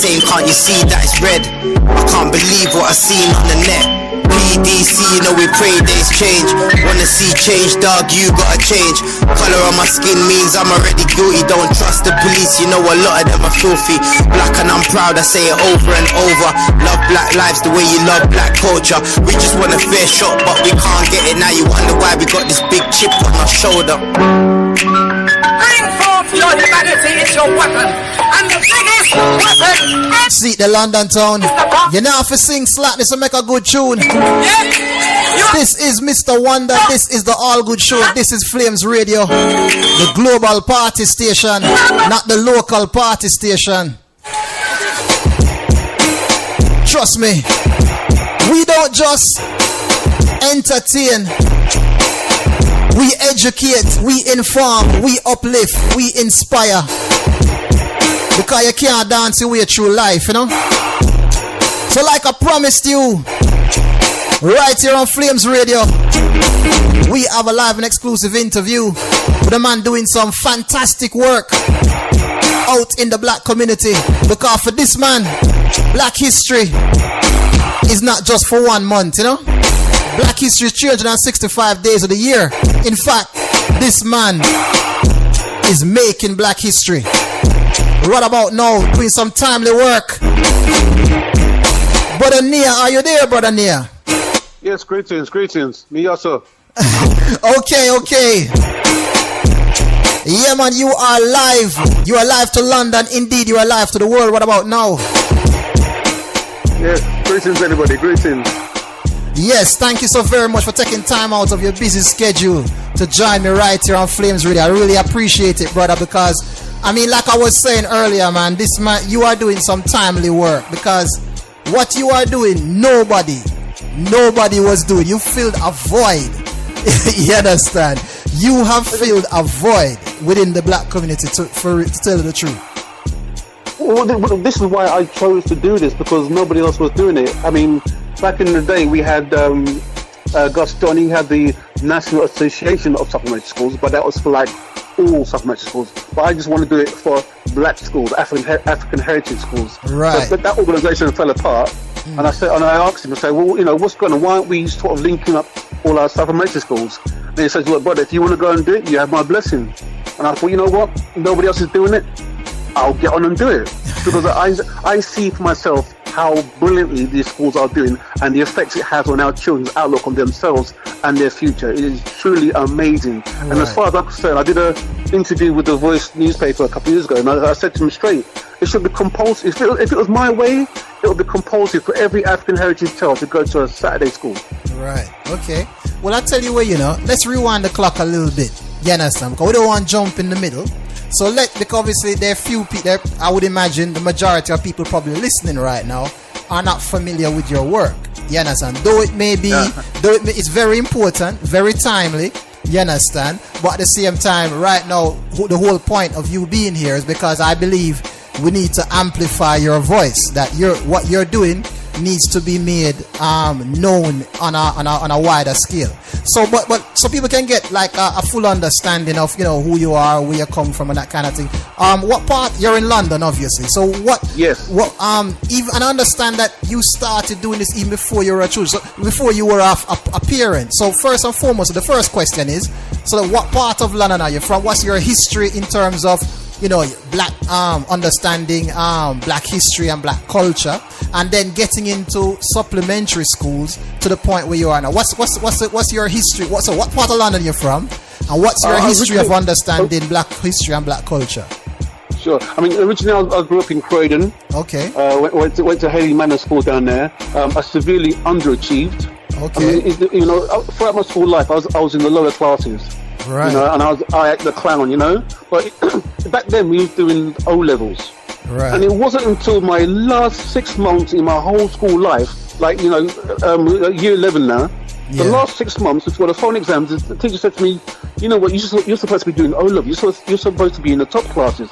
saying, can't you see that it's red? I can't believe what I seen on the net. PDC, you know we pray days change. Wanna see change, dog, you gotta change. Color on my skin means I'm already guilty. Don't trust the police, you know a lot of them are filthy. Black and I'm proud, I say it over and over. Love black lives the way you love black culture. We just want a fair shot, but we can't get it. Now you wonder why we got this big chip on our shoulder. Bring forth your humanity, it's your weapon. And the biggest weapon. See the London town. You know if you sing slackness and make a good tune. This is Mr. Wonder. This is the All Good Show. This is Flames Radio, the global party station, not the local party station. Trust me, we don't just entertain. We educate, we inform, we uplift, we inspire. Because you can't dance your way through life, you know. So like I promised you, right here on Flames Radio, we have a live and exclusive interview with a man doing some fantastic work out in the black community. Because for this man, Black History is not just for 1 month, you know. Black History is 365 days of the year. In fact, this man is making Black History. What about now? Doing some timely work. Brother Nia, are you there, Brother Nia? Yes, greetings. Me also. Okay. Yeah, man, you are live. You are live to London. Indeed, you are live to the world. What about now? Yes, greetings, everybody. Greetings. Yes, thank you so very much for taking time out of your busy schedule to join me right here on Flames Radio. I really appreciate it, brother, because I mean, like I was saying earlier, man, this man, you are doing some timely work, because what you are doing, nobody was doing. You filled a void. You understand? You have filled a void within the black community, to tell you the truth. Well, this is why I chose to do this, because nobody else was doing it. I mean, back in the day, we had Gus Johnny had the National Association of Supplementary Schools, but that was for like all supplementary schools. But I just want to do it for black schools, African heritage schools. Right. So that organisation fell apart, and I asked him, I said, well, you know, what's going on? Why aren't we sort of linking up all our supplementary schools? And he says, look, brother, if you want to go and do it, you have my blessing. And I thought, you know what? Nobody else is doing it. I'll get on and do it, because I see for myself how brilliantly these schools are doing and the effects it has on our children's outlook on themselves and their future. It is truly amazing. Right. And as far as I'm concerned, I did an interview with the Voice newspaper a couple of years ago, and I said to them straight, it should be compulsory. If it was my way, it would be compulsory for every African heritage child to go to a Saturday school. Right. Okay. Well, I tell you what, you know, let's rewind the clock a little bit. You understand? Because we don't want to jump in the middle. So because obviously there are few people, I would imagine the majority of people probably listening right now are not familiar with your work. You understand? Though it may be, it's very important, very timely. You understand? But at the same time, right now, the whole point of you being here is because I believe we need to amplify your voice. That what you're doing needs to be made known on a wider scale. So so people can get like a full understanding of, you know, who you are, where you come from, and that kind of thing. What part you're in London, obviously. So what? Yes. What even, and I understand that you started doing this even before you were a child, so before you were a parent. So first and foremost, the first question is: so what part of London are you from? What's your history in terms of, you know, black understanding black history and black culture, and then getting into supplementary schools to the point where you are now? What's your history? What part of London you're from, and what's your history of understanding black history and black culture? Sure. I mean, originally I grew up in Croydon. Okay. Went to Haley Manor School down there. I severely underachieved. Okay. I mean, you know, throughout my school life, I was in the lower classes. Right. You know, and I act the clown, you know. But back then we was doing O levels. Right. And it wasn't until my last 6 months in my whole school life, like, you know, year 11 now. Yeah. The last 6 months before the phone exams, the teacher said to me, you know what, you're supposed to be doing O levels. You're supposed to be in the top classes.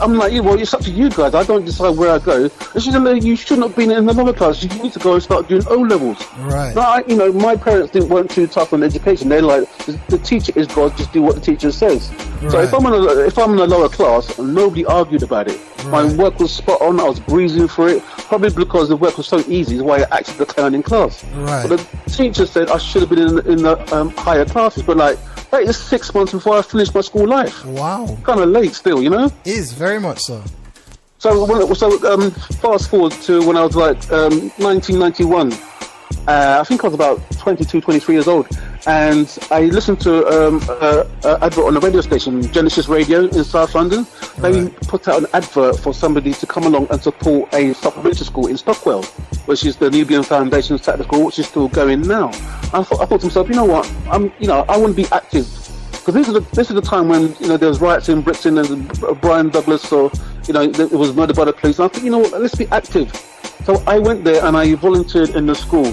I'm like, yeah, well, it's up to you guys. I don't decide where I go. And she said, you shouldn't have been in the lower class. You need to go and start doing O levels. Right. Now, my parents weren't too tough on education. They're like, the teacher is God. Just do what the teacher says. Right. So if I'm in a lower class, nobody argued about it. Right. My work was spot on. I was breezing for it. Probably because the work was so easy. Is why I actually declined in class. Right. But the teacher said I should have been in the higher classes. But like, that is 6 months before I finished my school life. Wow. Kind of late still, Is very much so. So fast forward to when I was like 1991. I think I was about 22, 23 years old, and I listened to an advert on the radio station, Genesis Radio in South London. They put out an advert for somebody to come along and support a supplementary school in Stockwell, which is the Nubian Foundation Saturday School, which is still going now. I thought to myself, you know what? I want to be active, because this is the time when there was riots in Brixton and Brian Douglas, or it was murdered by the police. And I thought, let's be active. So I went there and I volunteered in the school.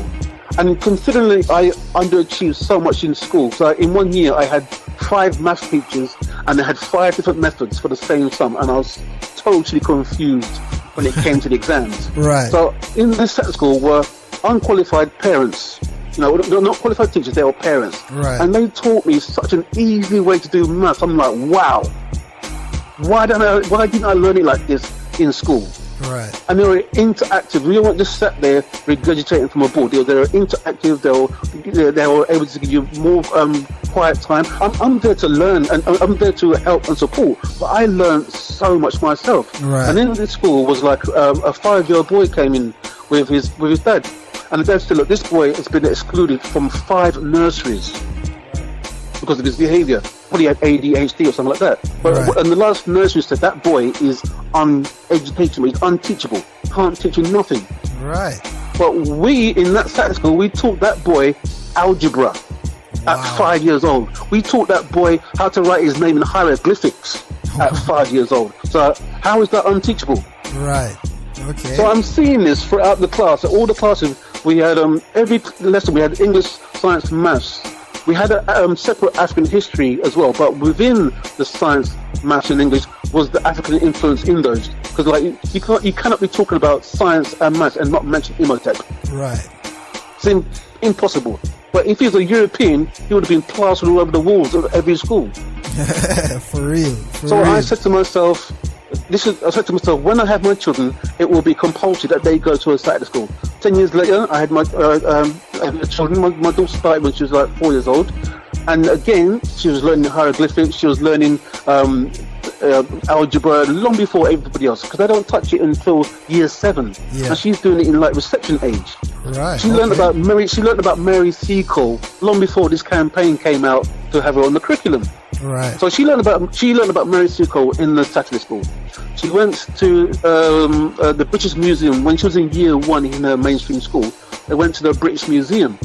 And considering I underachieved so much in school, so in 1 year I had 5 maths teachers and they had 5 different methods for the same sum, and I was totally confused when it came to the exams. Right. So in this set school were unqualified parents. Not qualified teachers, they were parents. Right. And they taught me such an easy way to do maths. I'm like, wow. Why didn't I learn it like this in school? Right. And they were interactive. We weren't just sat there regurgitating from a board. They were interactive. They were able to give you more quiet time. I'm there to learn, and I'm there to help and support. But I learned so much myself. Right. And in this school was like a 5-year-old boy came in with his dad, and the dad said, "Look, this boy has been excluded from 5 nurseries because of his behaviour. Probably had ADHD or something like that." But and the last nursery said that boy is uneducatable, he's unteachable, can't teach him nothing. Right. But we in that Saturday school, we taught that boy algebra at 5 years old. We taught that boy how to write his name in hieroglyphics at 5 years old. So how is that unteachable? Right. Okay. So I'm seeing this throughout the class. At all the classes, we had every lesson we had English, science, maths. We had a separate African history as well, but within the science, maths, and English was the African influence in those. Because you cannot be talking about science and maths and not mention Imhotep. Right. It's impossible. But if he was a European, he would have been plastered all over the walls of every school. For real. I said to myself, when I have my children, it will be compulsory that they go to a Saturday school. 10 years later, I had my children. My daughter started when she was like 4 years old. And again, she was learning hieroglyphics, she was learning algebra long before everybody else, because they don't touch it until year 7. Yeah. And she's doing it in like reception age. Right. She learned about Mary Seacole long before this campaign came out to have her on the curriculum. Right. So she learned about Mary Seacole in the Saturday school. She went to the British Museum when she was in year 1 in her mainstream school. They went to the British Museum,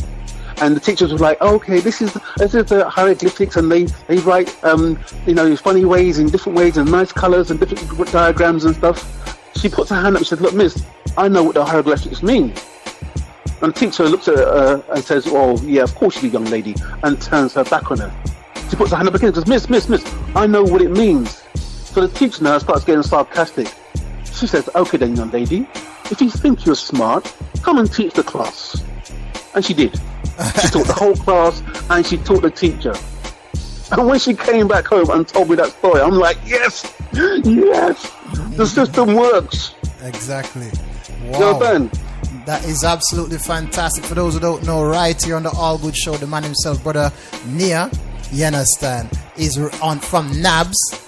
and the teachers were like, "Okay, this is the hieroglyphics, and they write funny ways in different ways and nice colours and different diagrams and stuff." She puts her hand up and said, "Look, miss, I know what the hieroglyphics mean." And the teacher looks at her and says, "Oh, yeah, of course you do, young lady," and turns her back on her. She puts her hand up again and says, Miss, I know what it means." So the teacher now starts getting sarcastic. She says, "Okay then, young lady, if you think you're smart, come and teach the class." And she did. She taught the whole class, and she taught the teacher. And when she came back home and told me that story, I'm like, yes, the system works. Exactly. Wow. Well done. That is absolutely fantastic. For those who don't know, right here on the All Good Show, the man himself, brother Nia, you understand, is on from NABSS.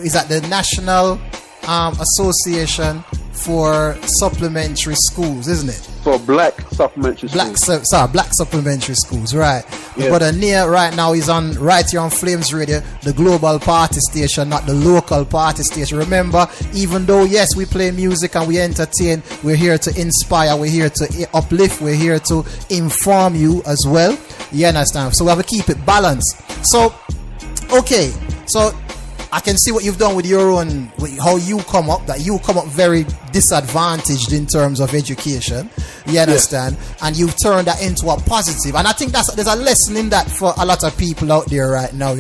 Is at the National Association for Supplementary Schools, isn't it? For black supplementary schools. Black supplementary schools, right. Yeah. Brother Nia right now is on right here on Flames Radio, the global party station, not the local party station. Remember, even though yes, we play music and we entertain, we're here to inspire, we're here to uplift, we're here to inform you as well. You understand? So we have to keep it balanced. So, okay, so I can see what you've done with your own, how you come up, that you come up very disadvantaged in terms of education. You understand? Yes. And you've turned that into a positive. And I think there's a lesson in that for a lot of people out there right now,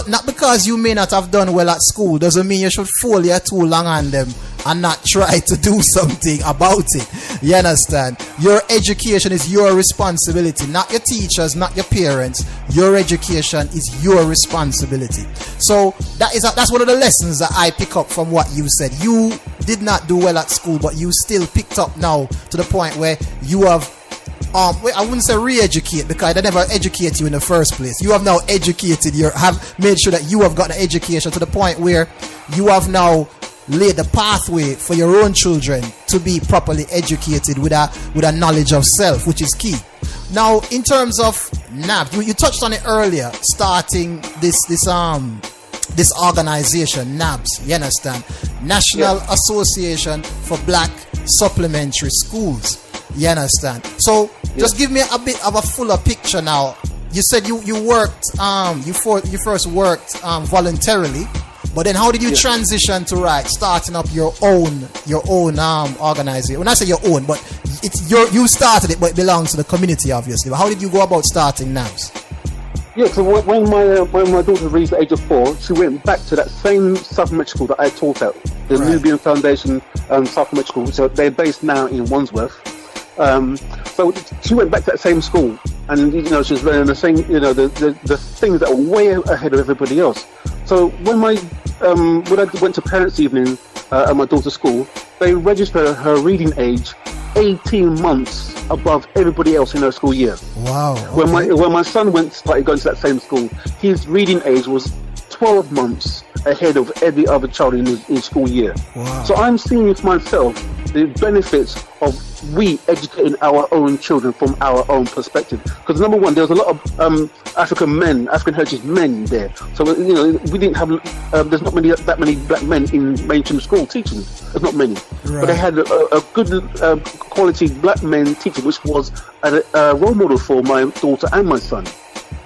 Not because you may not have done well at school doesn't mean you should fold your too long on them and not try to do something about it. You understand? Your education is your responsibility, not your teachers, not your parents. Your education is your responsibility. So that's one of the lessons that I pick up from what you said. You did not do well at school, but you still picked up now to the point where you have I wouldn't say re-educate, because they never educate you in the first place. You have now educated, have made sure that you have got an education to the point where you have now laid the pathway for your own children to be properly educated with a knowledge of self, which is key. Now, in terms of NABSS, you touched on it earlier, starting this organization, NABSS, you understand? National Association for Black Supplementary Schools. You understand? So just give me a bit of a fuller picture now. You said you worked you first worked voluntarily, but then how did you transition to starting up your own organization? When I say your own, but you started it, but it belongs to the community, obviously. But how did you go about starting NABSS? Yeah, so when my daughter reached the age of 4, she went back to that same supplementary school that I taught at, the Nubian Foundation supplementary school. So they're based now in Wandsworth. So she went back to that same school, and she was learning the same, the things that were way ahead of everybody else. So when I went to parents' evening at my daughter's school, they registered her reading age 18 months above everybody else in her school year. Wow. Okay. When my son started going to that same school, his reading age was 12 months ahead of every other child in his school year. Wow. So I'm seeing for myself the benefits of we educating our own children from our own perspective. Because number one, there was a lot of African heritage men there. So we didn't have there's not that many black men in mainstream school teaching. There's not many, but they had a good quality black men teaching, which was a role model for my daughter and my son.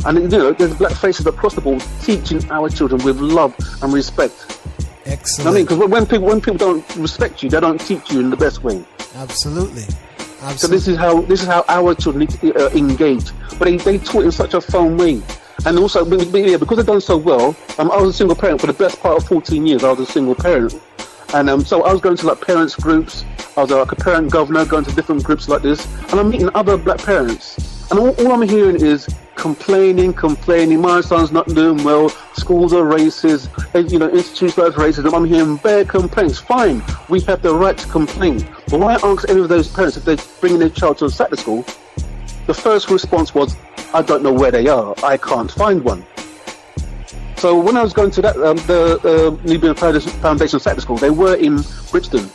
And there's black faces across the board teaching our children with love and respect. Excellent. I mean, because when people don't respect you, they don't teach you in the best way. Absolutely. So this is how our children need to engage. But they taught in such a fun way. And also, because they've done so well, I was a single parent for the best part of 14 years. I was a single parent. And so I was going to parents groups. I was like a parent governor, going to different groups like this. And I'm meeting other black parents. And all I'm hearing is complaining. My son's not doing well. Schools are racist. Institutions are racism. I'm hearing bare complaints. Fine, we have the right to complain. But when I asked any of those parents if they're bringing their child to a Saturday school, the first response was, I don't know where they are. I can't find one. So when I was going to that the Nubian Foundation Saturday school, they were in Brixton.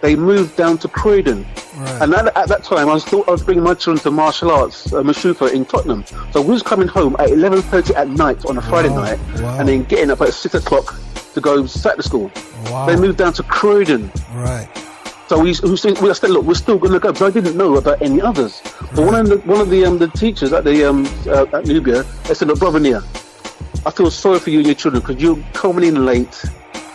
They moved down to Croydon. Right. And at that time, I was bringing my children to martial arts, Mashufa in Tottenham. So we was coming home at 11:30 at night on a Friday night, and then getting up at 6 o'clock to go Saturday school. Wow. They moved down to Croydon. Right. So we said, look, we're still going to go, because I didn't know about any others. But one of the teachers at the at Nubia, they said, look, brother Nia, I feel sorry for you and your children, because you're coming in late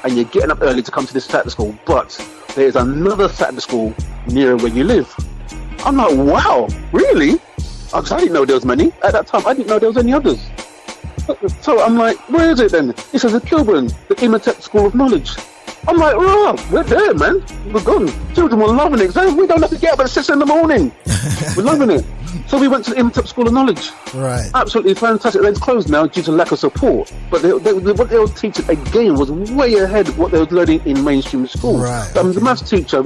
and you're getting up early to come to this Saturday school, but there's another Saturday school nearer where you live. I'm like, wow, really? Because I didn't know there was many. At that time, I didn't know there was any others. So I'm like, where is it then? He says, at Kilburn, the Imatech School of Knowledge. I'm like, oh, we're there, man. We're gone. Children were loving it. We don't have to get up at 6 in the morning. We're loving it. So we went to the Imatech School of Knowledge. Right. Absolutely fantastic. They're closed now due to lack of support. But what they were teaching, again, was way ahead of what they were learning in mainstream school. Right. The maths teacher,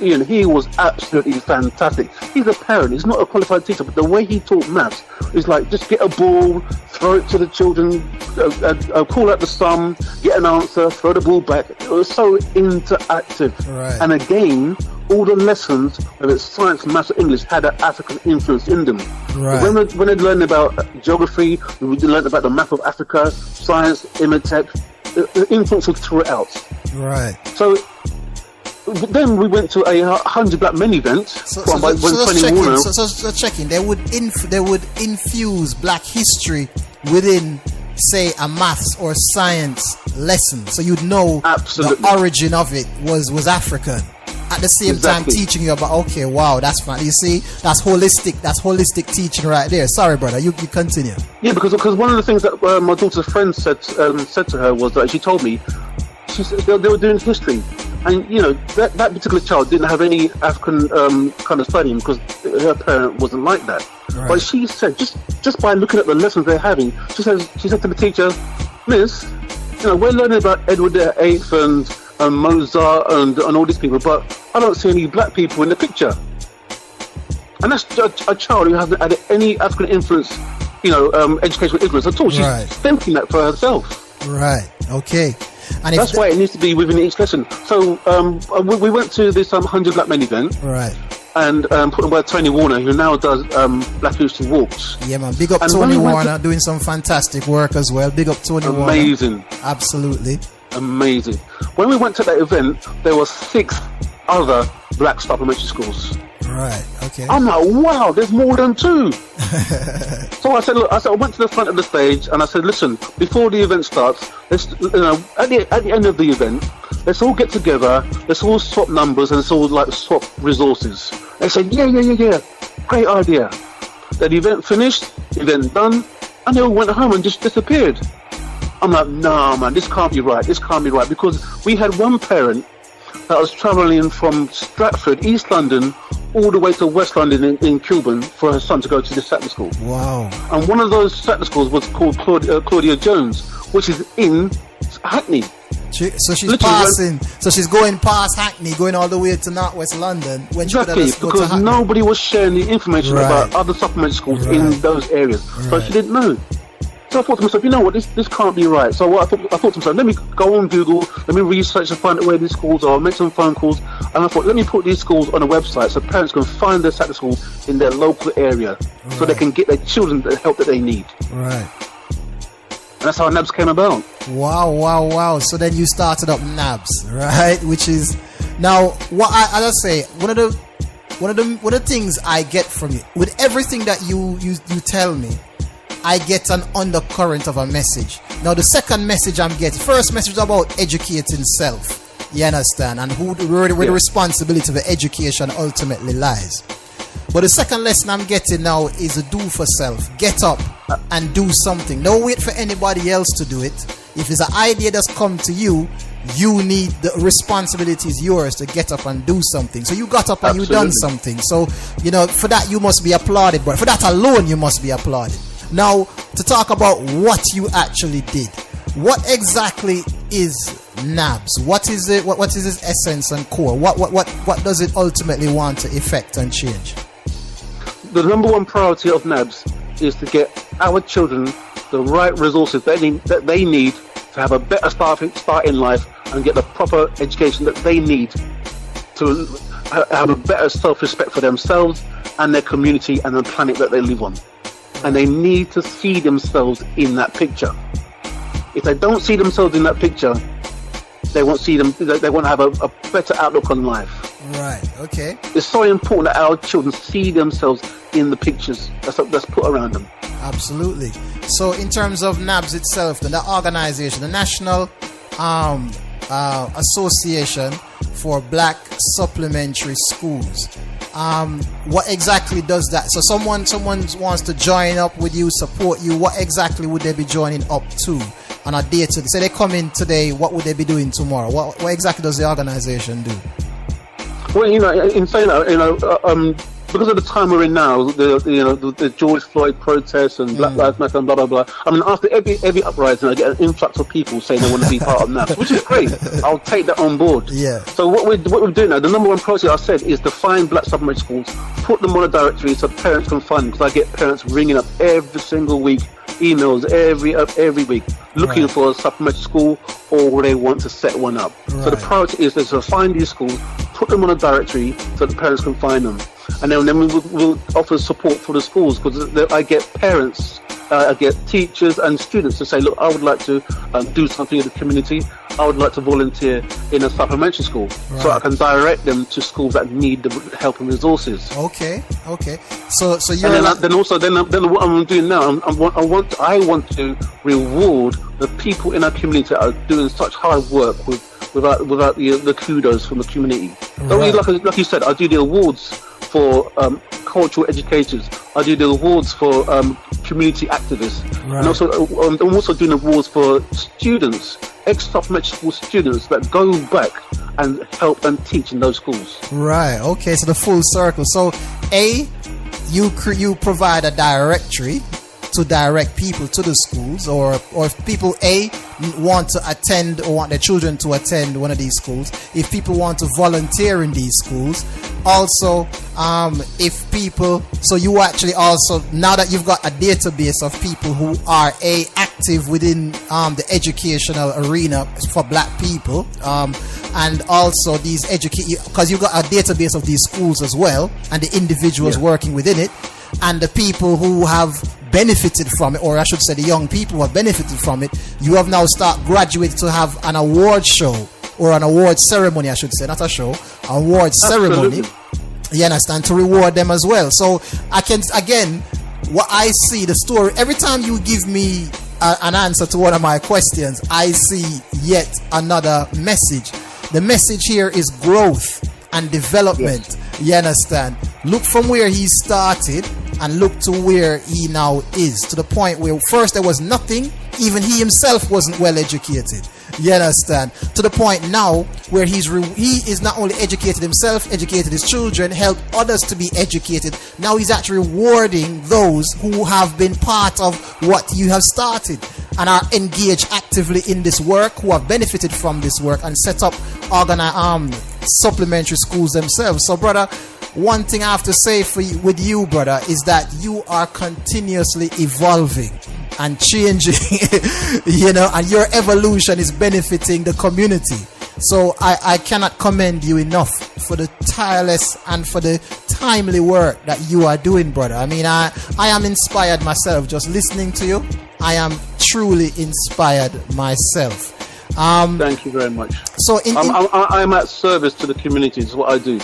Ian, he was absolutely fantastic. He's a parent. He's not a qualified teacher, but the way he taught maths is like, just get a ball, throw it to the children, call out the sum, get an answer, throw the ball back. It was so interactive. Right. And again, all the lessons, whether it's science, maths, or English, had an African influence in them. Right. So when they learned about geography, we learned about the map of Africa, science, Imatech, the influence was throughout. Right. So then we went to a 100 Black Men event. So checking. They would infuse Black history within, say, a maths or science lesson, so you'd know absolutely the origin of it was African. at the same time teaching you about, okay, wow, that's fun. You see, that's holistic teaching right there. Sorry, brother, you continue. Yeah, because one of the things that my daughter's friend said to her was that she told me, she said they were doing history, and you know that particular child didn't have any African kind of studying because her parent wasn't like that. Right. But she said just by looking at the lessons they're having, she said to the teacher, Miss, you know, we're learning about Edward VIII and Mozart and all these people, but I don't see any black people in the picture. And that's a child who hasn't had any African influence, you know, educational influence at all. She's thinking that for herself. Right. Okay. And that's why it needs to be within each lesson. So we went to this 100 Black Men event. Right. And put on by Tony Warner, who now does Black History Walks. Yeah, man. Big up and Tony Warner, doing some fantastic work as well. Big up Tony Warner. Amazing. Absolutely. Amazing. When we went to that event, there were 6 other black supplementary schools. Right. Okay. I'm like, wow, there's more than 2. So I said, look, I went to the front of the stage and I said, listen, before the event starts, let's, you know, at the end of the event, let's all get together, let's all swap numbers and let's all like swap resources. They said, yeah, great idea. Then the event finished, event done, and they all went home and just disappeared. I'm like, nah, man, this can't be right, because we had one parent that was travelling from Stratford, East London, all the way to West London in Kilburn for her son to go to the Sattler School. Wow. And one of those Sattler schools was called Claudia Jones, which is in Hackney. So she's going past Hackney, going all the way to Northwest London. When exactly, because nobody was sharing the information about other supplementary schools in those areas. So she didn't know. So I thought to myself, you know what, this can't be right. So I thought to myself, let me go on Google, let me research and find out where these schools are, make some phone calls, and I thought, let me put these schools on a website so parents can find their Sattler school in their local area, so they can get their children the help that they need. Right. And that's how NABSS came about. Wow. So then you started up NABSS, right? Which is now what I say, one of the things I get from you, with everything that you tell me, I get an undercurrent of a message. Now the second message I'm getting, first message about educating self, you understand, and where the responsibility of the education ultimately lies. But the second lesson I'm getting now is a do for self. Get up and do something. Don't wait for anybody else to do it. If it's an idea that's come to you, you need, the responsibility is yours to get up and do something. So you got up and you done something. So, you know, for that you must be applauded. But for that alone you must be applauded. Now, to talk about what you actually did. What exactly is NABSS? What is it? What is its essence and core? What does it ultimately want to effect and change? The number one priority of NABSS is to get our children the right resources that they need to have a better start in life and get the proper education that they need to have a better self-respect for themselves and their community and the planet that they live on. And they need to see themselves in that picture. If they don't see themselves in that picture, they won't have a better outlook on life. Right, okay. It's so important that our children see themselves in the pictures that's put around them. Absolutely. So in terms of NABSS itself, the organization, the National Association for Black Supplementary Schools, what exactly does that? So someone wants to join up with you, support you. What exactly would they be joining up to on a day to? Say they come in today, what would they be doing tomorrow? What exactly does the organization do? Well, you know, in saying that, you know, because of the time we're in now, the George Floyd protests and Black Lives Matter and blah blah blah. I mean, after every uprising, I get an influx of people saying they want to be part of NABSS, which is great. I'll take that on board. Yeah. So what we're doing now, the number one priority I said is to find black supplementary schools, put them on a directory so parents can find them. Because I get parents ringing up every single week, emails every week, looking for a supplementary school or they want to set one up. So the priority is to find these schools, put them on a directory so the parents can find them. And then we'll offer support for the schools, because I get parents, I get teachers and students to say, look, I would like to do something in the community. I would like to volunteer in a supplementary school, so I can direct them to schools that need the help and resources. Okay. So you're. And then what I'm doing now, I want to reward the people in our community that are doing such hard work with without the kudos from the community. Right. Like you said, I do the awards for cultural educators. I do the awards for community activists, right. And also I'm also doing awards for students, ex-supplementary school students that go back and help and teach in those schools. Right. Okay. So the full circle. So you provide a directory to direct people to the schools, or if people want to attend or want their children to attend one of these schools, if people want to volunteer in these schools, also if people, so you actually also, now that you've got a database of people who are active within the educational arena for black people, and also these because you've got a database of these schools as well, and the individuals working within it, and the people who have benefited from it, or I should say the young people who have benefited from it, you have now graduated to have an award show, or an award ceremony, I should say, not a show, award ceremony. You understand, to reward them as well. So I can, again, what I see, the story, every time you give me an answer to one of my questions, I see yet another message. The message here is growth and development. You understand? Look from where he started and look to where he now is, to the point where first there was nothing, even he himself wasn't well educated. You understand? To the point now where he is not only educated himself, educated his children, helped others to be educated. Now he's actually rewarding those who have been part of what you have started and are engaged actively in this work, who have benefited from this work and set up supplementary schools themselves. So brother, one thing I have to say with you, brother, is that you are continuously evolving and changing, and your evolution is benefiting the community. So I cannot commend you enough for the tireless and for the timely work that you are doing, brother. I mean, I am inspired myself just listening to you. I am truly inspired myself. Thank you very much. So I'm at service to the community, is what I do.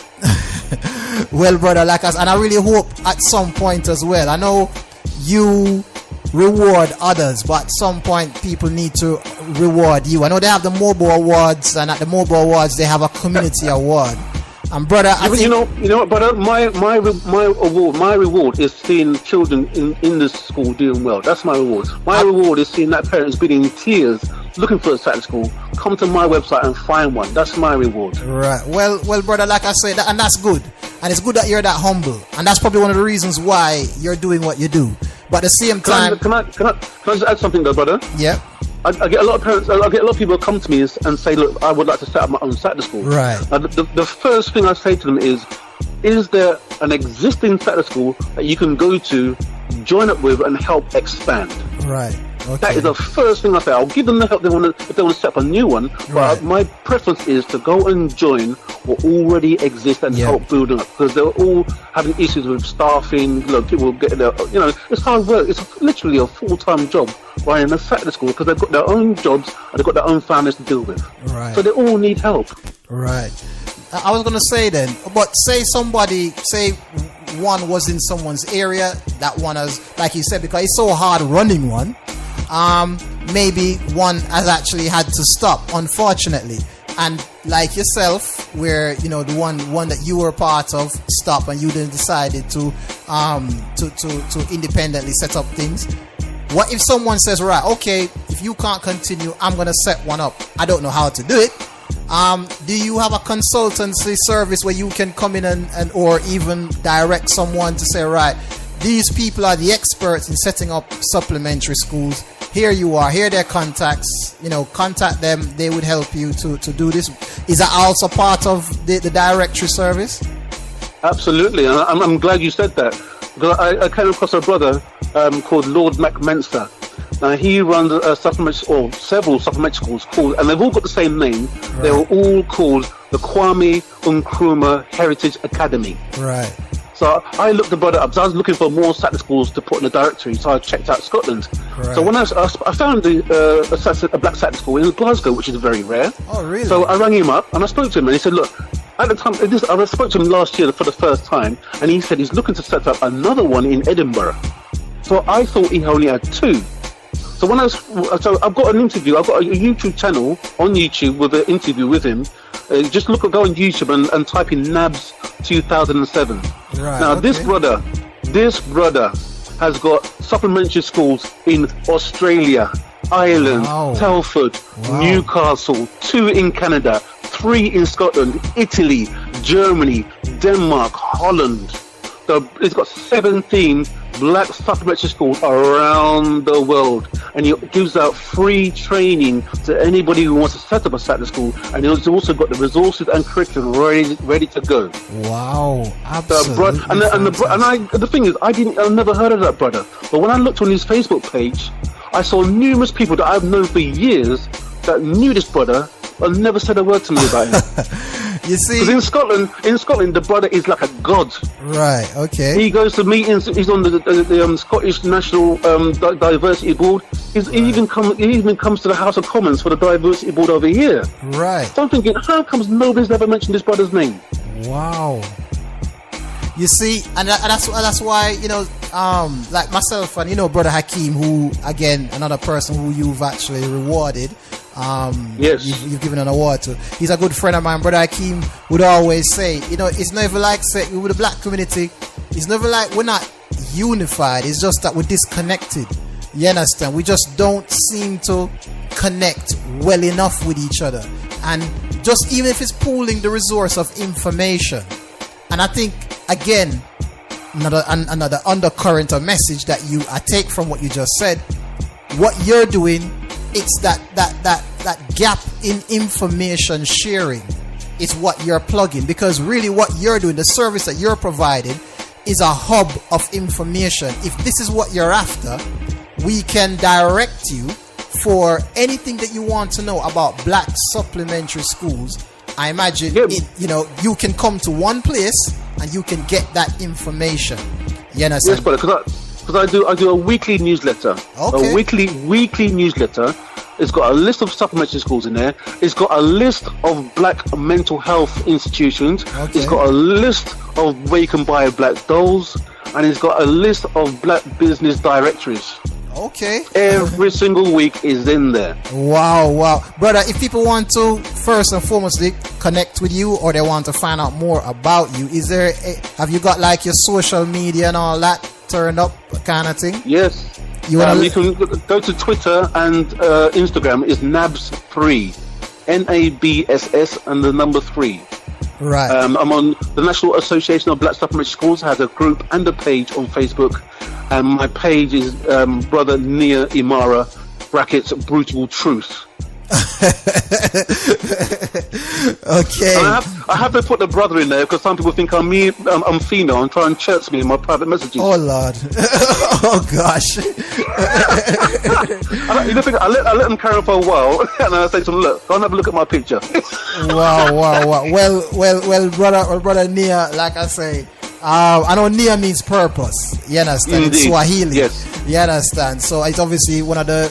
Well, brother, like us, and I really hope at some point as well. I know you reward others, but at some point people need to reward you. I know they have the mobile awards, and at the mobile awards they have a community award. And brother, I think, you know what, brother, my reward is seeing children in the school doing well. That's my reward. My reward is seeing that parents being in tears looking for a Saturday school, come to my website and find one. That's my reward. Right. Well, brother, like I said, and that's good. And it's good that you're that humble. And that's probably one of the reasons why you're doing what you do. But at the same time, can I just add something though, brother? Yeah. I get a lot of parents. I get a lot of people come to me and say, "Look, I would like to set up my own Saturday school." Right. The first thing I say to them is there an existing Saturday school that you can go to, join up with, and help expand? Right. Okay. That is the first thing I say. I'll give them the help if they want to set up a new one. But right. My preference is to go and join what already exists and help building up, because they're all having issues with staffing. People get their, it's hard work. It's literally a full-time job running a Saturday school, because they've got their own jobs and they've got their own families to deal with. Right. So they all need help. Right. I was going to say then, but say one was in someone's area, that one has, like you said, because it's so hard running one, maybe one has actually had to stop, unfortunately. And like yourself, where the one that you were part of stopped, and you then decided to independently set up things. What if someone says, right, okay, if you can't continue, I'm gonna set one up. I don't know how to do it. Do you have a consultancy service where you can come in and or even direct someone to say, right, these people are the experts in setting up supplementary schools. Here you are, here are their contacts, contact them, they would help you to do this. Is that also part of the directory service? Absolutely, and I'm glad you said that, because I came across a brother called Lord McMenster. Now he runs several supplementary schools and they've all got the same name. Right. They were all called the Kwame Nkrumah Heritage Academy. Right. So I looked the brother up. So I was looking for more Saturday schools to put in the directory. So I checked out Scotland. Right. So when I found a black Saturday school in Glasgow, which is very rare. Oh, really? So I rang him up and I spoke to him, and he said, look, at the time, I spoke to him last year for the first time, and he said he's looking to set up another one in Edinburgh. So I thought he only had two. So I've got an interview. I've got a YouTube channel on YouTube with an interview with him. Just go on YouTube and type in NABSS 2007. Right. Now okay. this brother has got supplementary schools in Australia, Ireland, Wow. Telford, Wow. Newcastle, 2 in Canada, 3 in Scotland, Italy, Germany, Denmark, Holland. So it's got 17 black supplementary schools around the world, and it gives out free training to anybody who wants to set up a Saturday school. And it's also got the resources and curriculum ready to go. Wow, absolutely. The thing is, I never heard of that brother, but when I looked on his Facebook page, I saw numerous people that I've known for years that knew this brother and never said a word to me about him. You see, Because in Scotland, the brother is like a god. right? Okay. He goes to meetings. He's on the Scottish National Diversity Board. He even comes to the House of Commons for the Diversity Board over here. Right. So I'm thinking, how comes nobody's ever mentioned this brother's name? Wow. You see, and that's why, you know, like myself and, you know, Brother Hakeem, who, again, another person who you've actually rewarded. Yes. You've given an award to. He's a good friend of mine. Brother Hakeem would always say, you know, it's never like, say, with the black community, it's never like we're not unified. It's just that we're disconnected. You understand? We just don't seem to connect well enough with each other. And just even if it's pooling the resource of information. And I think, again, another undercurrent or message that I take from what you just said, what you're doing, it's that gap in information sharing is what you're plugging, because really what you're doing, the service that you're providing, is a hub of information. If this is what you're after, we can direct you for anything that you want to know about black supplementary schools. I imagine you can come to one place and you can get that information. You understand? Yes, brother, because I do a weekly newsletter. Okay. A weekly newsletter. It's got a list of supplementary schools in there. It's got a list of black mental health institutions. Okay. It's got a list of where you can buy black dolls, and it's got a list of black business directories. Okay. Every single week is in there. Wow. Brother, if people want to first and foremostly connect with you, or they want to find out more about you, have you got like your social media and all that turned up kind of thing? Yes. You can go to Twitter and Instagram. It's NABSS3, NABSS and the number 3. Right. I'm on the National Association of Black Supplementary Schools. Has a group and a page on Facebook, and my page is Brother Nia Imara (Brutal Truth). Okay. And I have to put the brother in there because some people think I'm female and try and chirp me in my private messages. Oh Lord. Oh gosh. I let them carry on for a while, and then I say to them, "Look, go and have a look at my picture." Wow. Well, brother Nia, like I say, I know Nia means purpose. You understand? Indeed. It's Swahili. Yes. You understand? So it's obviously one of the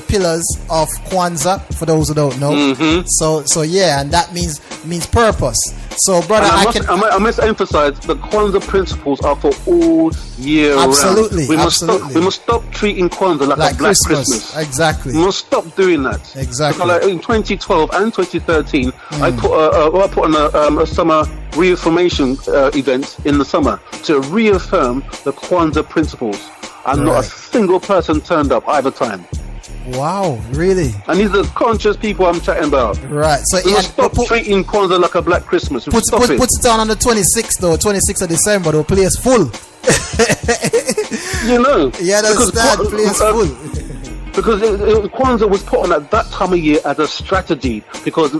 pillars of Kwanzaa, for those who don't know. Mm-hmm. So yeah, and that means purpose. So brother, I must emphasize the Kwanzaa principles are for all year absolutely, round. absolutely. We must stop treating Kwanzaa like a black Christmas. Exactly. We must stop doing that. Exactly. Because like in 2012 and 2013, I put on a summer reaffirmation event in the summer to reaffirm the Kwanzaa principles, and not a single person turned up either time. Wow, really? And these are the conscious people I'm chatting about. Right. So we must stop treating Kwanzaa like a black Christmas. Put it down on the 26th though, 26th of December though, place full. You know. Yeah, that's place full. Because Kwanzaa was put on at that time of year as a strategy, because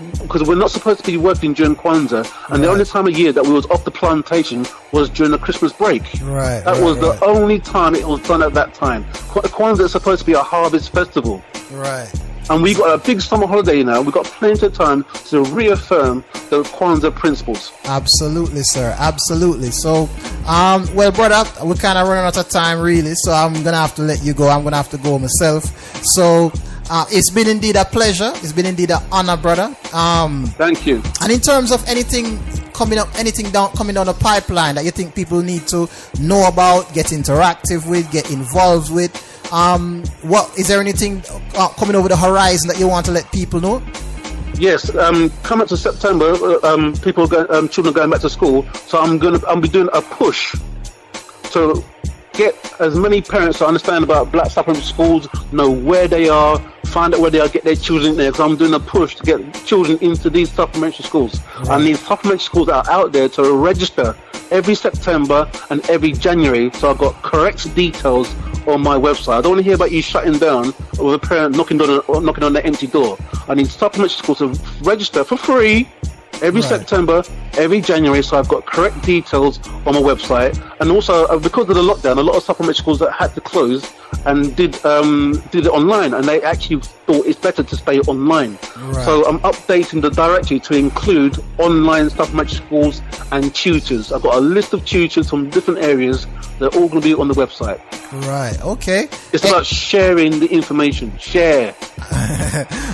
we're not supposed to be working during Kwanzaa, and the only time of year that we was off the plantation was during the Christmas break. Right. That was the only time it was done at that time. Kwanzaa is supposed to be a harvest festival. Right. And we got a big summer holiday now. We've got plenty of time to reaffirm the Kwanzaa principles. Absolutely, sir. Absolutely. So, well, brother, we're kind of running out of time, really. So I'm going to have to let you go. I'm going to have to go myself. So, it's been indeed a pleasure. It's been indeed an honor, brother. Thank you. And in terms of anything coming down the pipeline that you think people need to know about, get interactive with, get involved with, What is there anything coming over the horizon that you want to let people know? Yes, coming to September, children are going back to school, so I'll be doing a push to get as many parents to understand about black supplementary schools, know where they are, find out where they are, get their children there. Because I'm doing a push to get children into these supplementary schools. Right. And these supplementary schools that are out there to register every September and every January. So I've got correct details on my website. I don't want to hear about you shutting down with a parent knocking on the empty door. I need supplementary schools to register for free every September, every January, so I've got correct details on my website. And also, because of the lockdown, a lot of supplementary schools that had to close and did it online, and they actually thought it's better to stay online. Right. So I'm updating the directory to include online supplementary schools and tutors. I've got a list of tutors from different areas. They're all going to be on the website. Right, okay. It's about sharing the information. Share.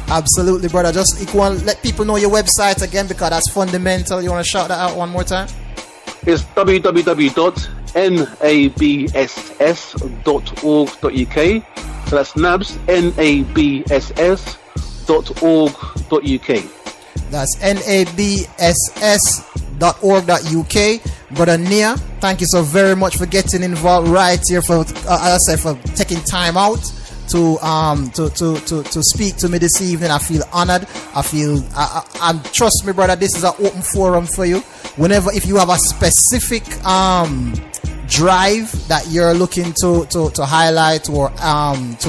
Absolutely, brother. Just you want to let people know your website again, because that's fundamental. You want to shout that out one more time? It's www.nabss.org.uk. So that's NABSS, nabss.org.uk. That's nabss.org.uk. Brother Nia, thank you so very much for getting involved right here, for as I said, for taking time out to speak to me this evening. I feel honored. And trust me, brother, this is an open forum for you. Whenever, if you have a specific drive that you're looking to highlight or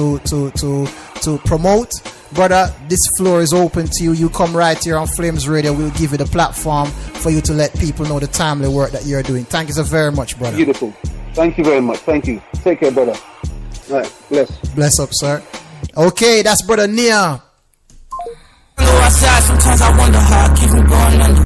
to promote, brother, this floor is open to you. You come right here on Flames Radio. We'll give you the platform for you to let people know the timely work that you're doing. Thank you so very much, brother. Beautiful. Thank you very much. Thank you. Take care, brother. All right. Bless up, sir. Okay, that's brother Nia. Sometimes I wonder how I keep from going under.